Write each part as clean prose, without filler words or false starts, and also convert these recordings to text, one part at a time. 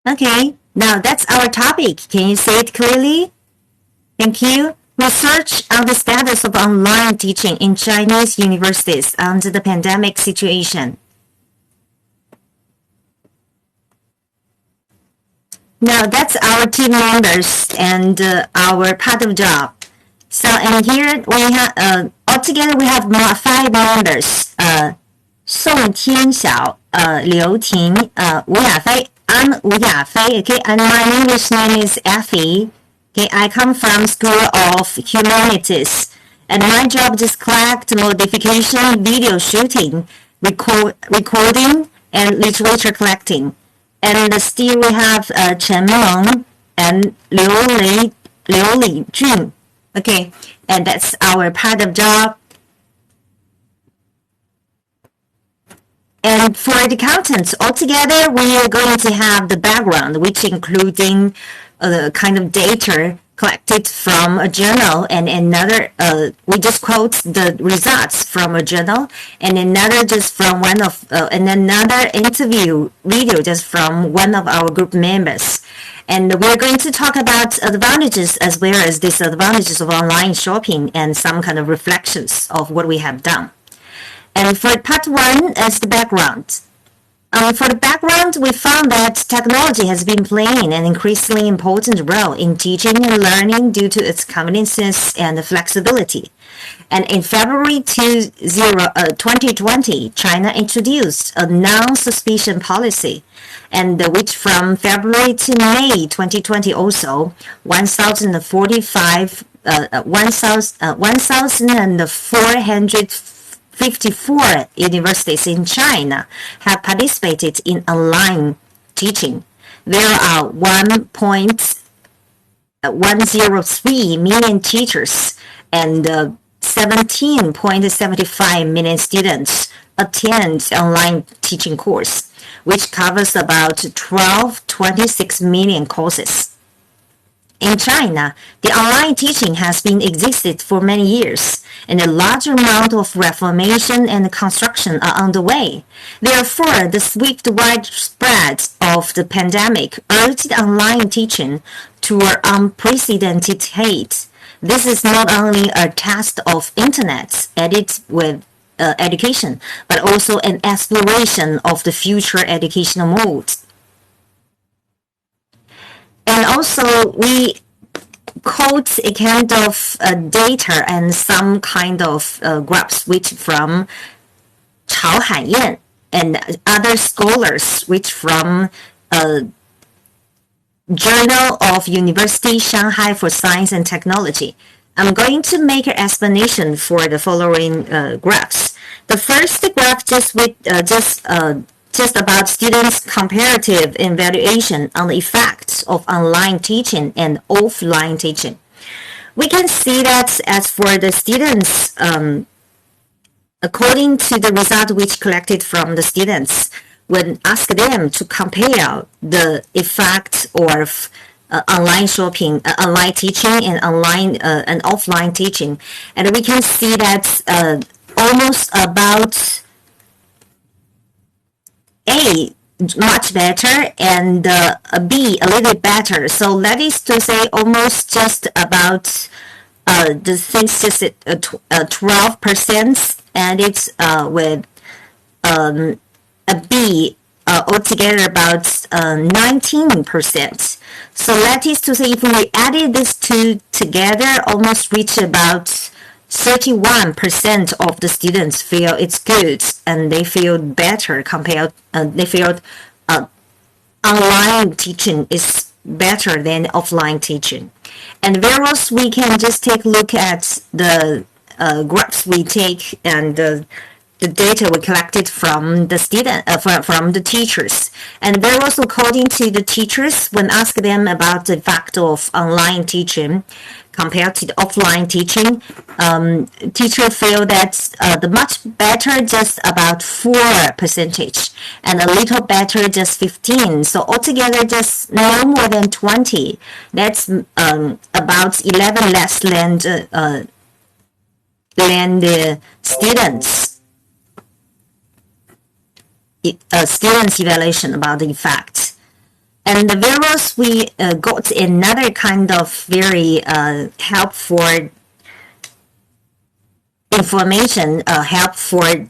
Okay, now that's our topic. Can you say it clearly? Thank you. Research on the status of online teaching in Chinese universities under the pandemic situation. Now that's our team members and our part of job. So and here we have altogether we have five members. 宋天晓, Liu Ting, Wu Yafei. I'm Wu Yafei. Okay, and my English name is Effie. Okay, I come from School of Humanities, and my job is collect modification, video shooting, recording, and literature collecting. And still we have Chen Meng and Liu Li Jun. Okay, and that's our part of job. And for the content, altogether, we are going to have the background, which including the kind of data collected from a journal, and another, we just quote the results from a journal, and another just from one of, and another interview video just from one of our group members. And we're going to talk about advantages as well as disadvantages of online shopping and some kind of reflections of what we have done. And for part one, as the background. For the background, we found that technology has been playing an increasingly important role in teaching and learning due to its convenience and flexibility. And in February 2020, China introduced a non-suspicion policy, and which from February to May 2020 also, 1,454 universities in China have participated in online teaching. There are 1.103 million teachers and 17.75 million students attend online teaching course, which covers about 26 million courses. In China, the online teaching has been existed for many years, and a large amount of reformation and construction are underway. Therefore, the swift widespread of the pandemic urged online teaching to an unprecedented height. This is not only a test of internet added with education, but also an exploration of the future educational modes. And also, we quote a kind of data and some kind of graphs which from Chao Hanyan and other scholars which from Journal of University Shanghai for Science and Technology. I'm going to make an explanation for the following graphs. The first graph just about students' comparative evaluation on the effects of online teaching and offline teaching. We can see that as for the students, according to the result which collected from the students, when asked them to compare the effect of online shopping, online teaching, and online and offline teaching, and we can see that almost about A much better and B a little bit better. So that is to say almost just about the things just 12%, and it's with a B altogether about 19%. So that is to say if we added these two together, almost reach about 31% of the students feel it's good and they feel better compared, they feel online teaching is better than offline teaching. And whereas we can just take a look at the graphs we take and the data we collected from the student, from the teachers. And whereas according to the teachers, when asked them about the fact of online teaching, compared to the offline teaching, teachers feel that the much better just about 4%, and a little better just 15. So altogether just no more than 20. That's about 11 less than the students' evaluation about the effect. And the whereas we got another kind of very help for information, help for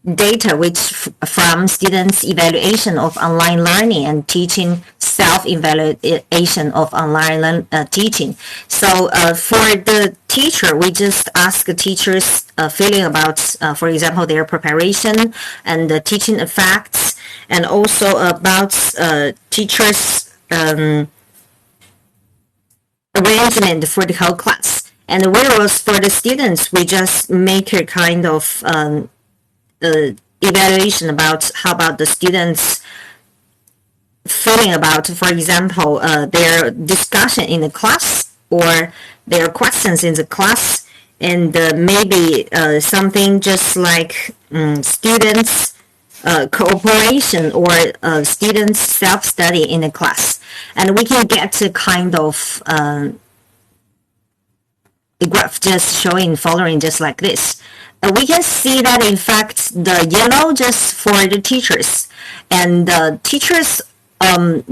data which from students evaluation of online learning and teaching, self-evaluation of online teaching. So for the teacher, we just ask the teachers feeling about, for example, their preparation and the teaching effects, and also about teachers arrangement for the whole class. And whereas for the students, we just make a kind of evaluation about how about the students feeling about, for example, their discussion in the class or their questions in the class, and maybe something just like students cooperation or students self-study in the class. And we can get a kind of the graph just showing following just like this. We can see that in fact the yellow just for the teachers, and teachers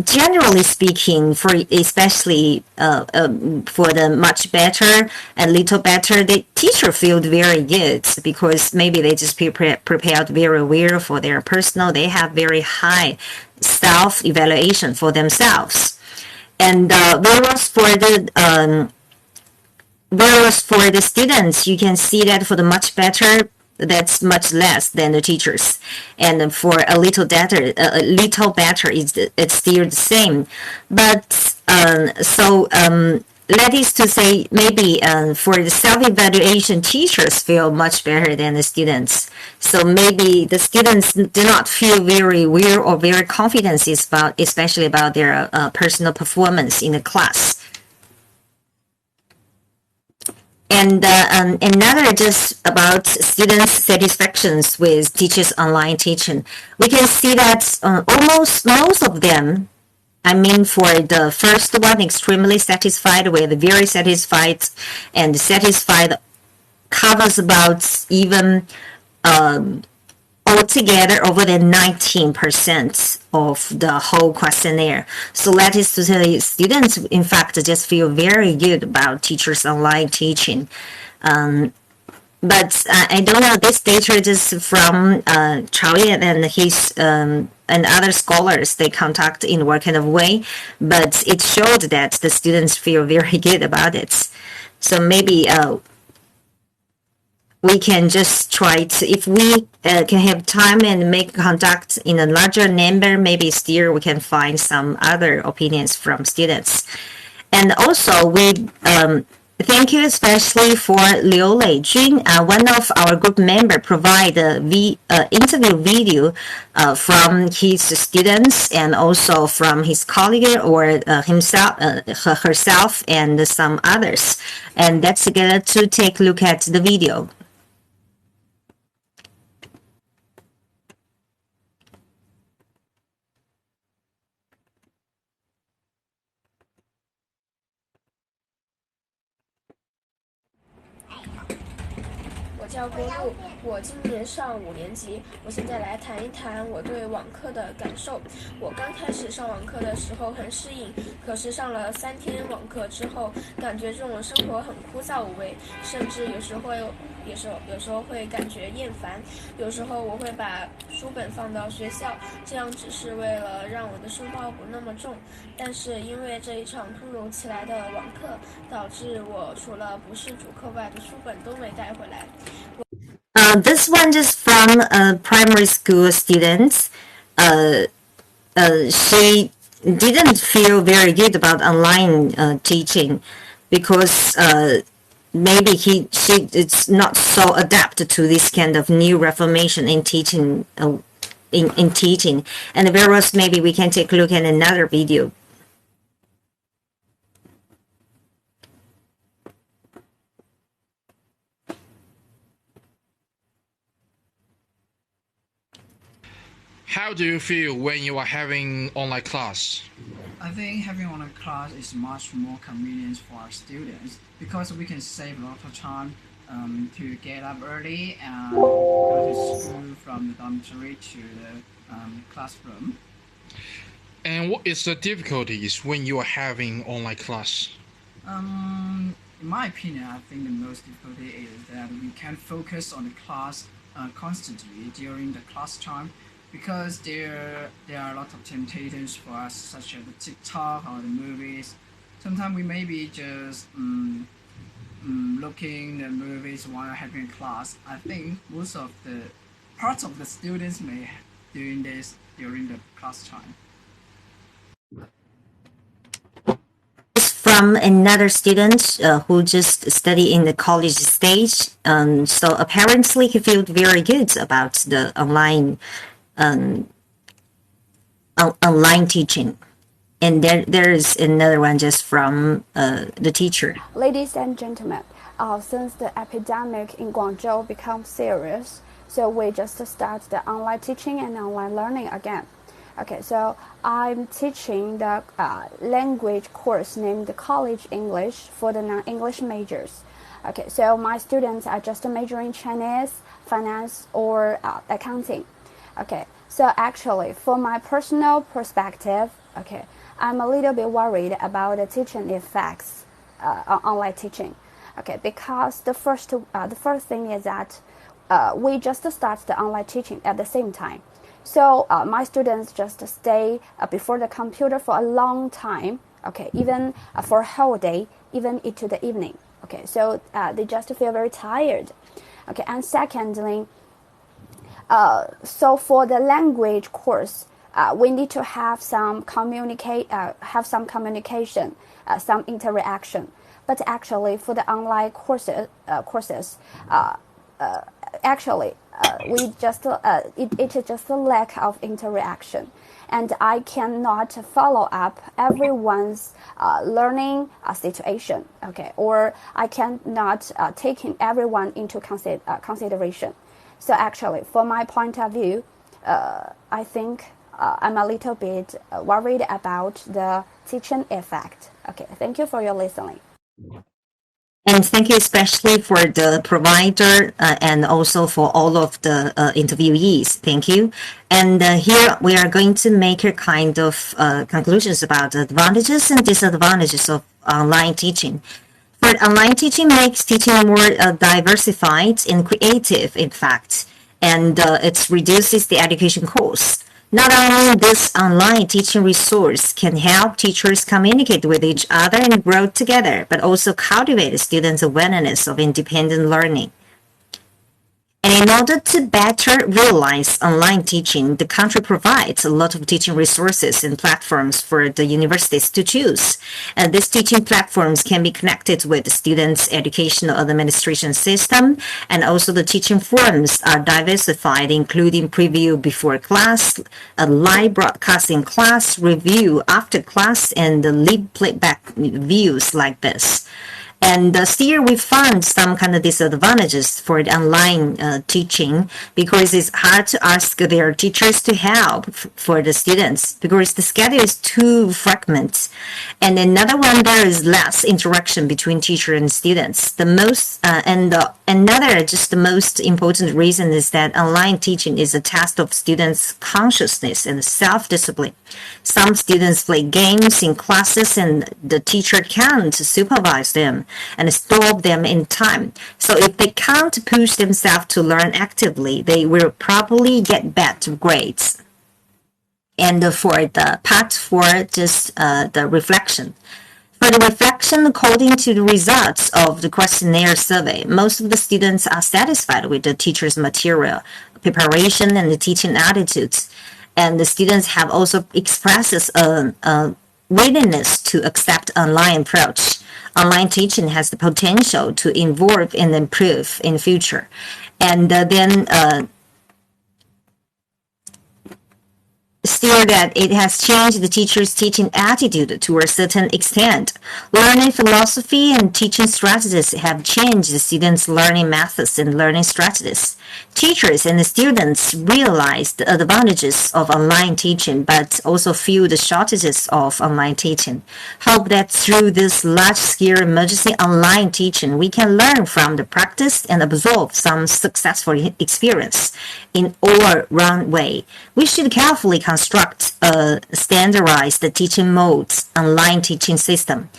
generally speaking, for especially for the much better and little better, the teacher feel very good because maybe they just prepared very well for their personal. They have very high self evaluation for themselves, and whereas for the students, you can see that for the much better, that's much less than the teachers, and for a little better, it's still the same. But that is to say, maybe for the self-evaluation, teachers feel much better than the students. So maybe the students do not feel very weird or very confident about, especially about their personal performance in the class. And another just about students' satisfactions with teachers' online teaching. We can see that almost most of them, I mean, for the first one, extremely satisfied with, very satisfied, and satisfied covers about even altogether over the 19% of the whole questionnaire. So that is to say, students, in fact, just feel very good about teachers' online teaching. But I don't know, this data is from Chao Yan and his and other scholars they conduct in what kind of way, but it showed that the students feel very good about it. So maybe we can just try to, if we can have time and make conduct in a larger number, maybe still we can find some other opinions from students. And also we thank you especially for Liu Leijun, one of our group member, provide the interview video from his students and also from his colleague or himself, herself, and some others. And let's get to take a look at the video.我叫郭璐，我今年上5年级。我现在来谈一谈我对网课的感受。我刚开始上网课的时候很适应，可是上了3天网课之后，感觉这种生活很枯燥无味，甚至有时候会感觉厌烦。有时候我会把书本放到学校，这样只是为了让我的书包不那么重。但是因为这一场突如其来的网课，导致我除了不是主课外的书本都没带回来。This one just from a primary school student. She didn't feel very good about online teaching because maybe it's not so adapted to this kind of new reformation in teaching. In teaching, and whereas maybe we can take a look at another video. How do you feel when you are having online class? I think having online class is much more convenient for our students because we can save a lot of time to get up early and go to school from the dormitory to the classroom. And what is the difficulties when you are having online class? In my opinion, I think the most difficulty is that we can't focus on the class constantly during the class time because there are a lot of temptations for us, such as the TikTok or the movies. Sometimes we may be just looking the movies while having class. I think most of the parts of the students may doing this during the class time. From another student who just study in the college stage. So apparently he felt very good about the online teaching. And there's another one just from the teacher. Ladies and gentlemen, since the epidemic in Guangzhou becomes serious, so we just start the online teaching and online learning again. Okay, so I'm teaching the language course named College English for the non-English majors. Okay, so my students are just majoring Chinese, finance, or accounting. Okay, so actually, for my personal perspective, okay, I'm a little bit worried about the teaching effects on online teaching. Okay, because the first thing is that we just start the online teaching at the same time. So my students just stay before the computer for a long time, okay, even for a whole day, even into the evening. Okay, so they just feel very tired. Okay, and secondly, so for the language course, we need to have some communication, some interaction. But actually, for the online courses, actually, it is just a lack of interaction, and I cannot follow up everyone's learning situation. Okay, or I cannot taking everyone into consideration. So actually, from my point of view, I think I'm a little bit worried about the teaching effect. Okay, thank you for your listening. And thank you especially for the provider and also for all of the interviewees. Thank you. And here we are going to make a kind of conclusions about the advantages and disadvantages of online teaching. For online teaching makes teaching more diversified and creative, in fact, and it reduces the education costs. Not only this online teaching resource can help teachers communicate with each other and grow together, but also cultivate students' awareness of independent learning. And in order to better realize online teaching, the country provides a lot of teaching resources and platforms for the universities to choose. And these teaching platforms can be connected with the students' educational administration system, and also the teaching forms are diversified, including preview before class, a live broadcasting class, review after class, and the live playback views like this. And still, we found some kind of disadvantages for the online teaching because it's hard to ask their teachers to help for the students because the schedule is too fragmented. And another one, there is less interaction between teacher and students. Another, just the most important reason is that online teaching is a test of students' consciousness and self-discipline. Some students play games in classes and the teacher can't supervise them and stop them in time. So if they can't push themselves to learn actively, they will probably get bad grades. And for the part 4, just the reflection. For the reflection, according to the results of the questionnaire survey, most of the students are satisfied with the teacher's material, preparation, and the teaching attitudes. And the students have also expressed a willingness to accept online approach. Online teaching has the potential to evolve and improve in the future. And then still that it has changed the teacher's teaching attitude to a certain extent. Learning philosophy and teaching strategies have changed the students' learning methods and learning strategies. Teachers and the students realize the advantages of online teaching, but also feel the shortages of online teaching. Hope that through this large-scale emergency online teaching, we can learn from the practice and absorb some successful experience in all-round way. We should carefully construct adopt a standardized teaching modes online teaching system,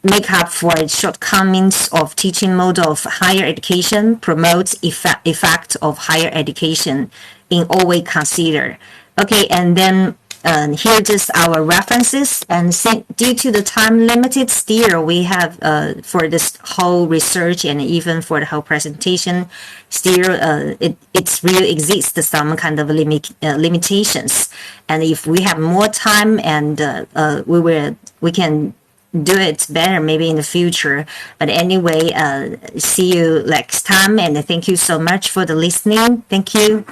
make up for shortcomings of teaching model of higher education, promotes effect of higher education in all way consider. Okay, and then here just our references, and due to the time limited, still we have for this whole research and even for the whole presentation, still it really exists some kind of limitations. And if we have more time, and we can do it better maybe in the future. But anyway, see you next time, and thank you so much for the listening. Thank you.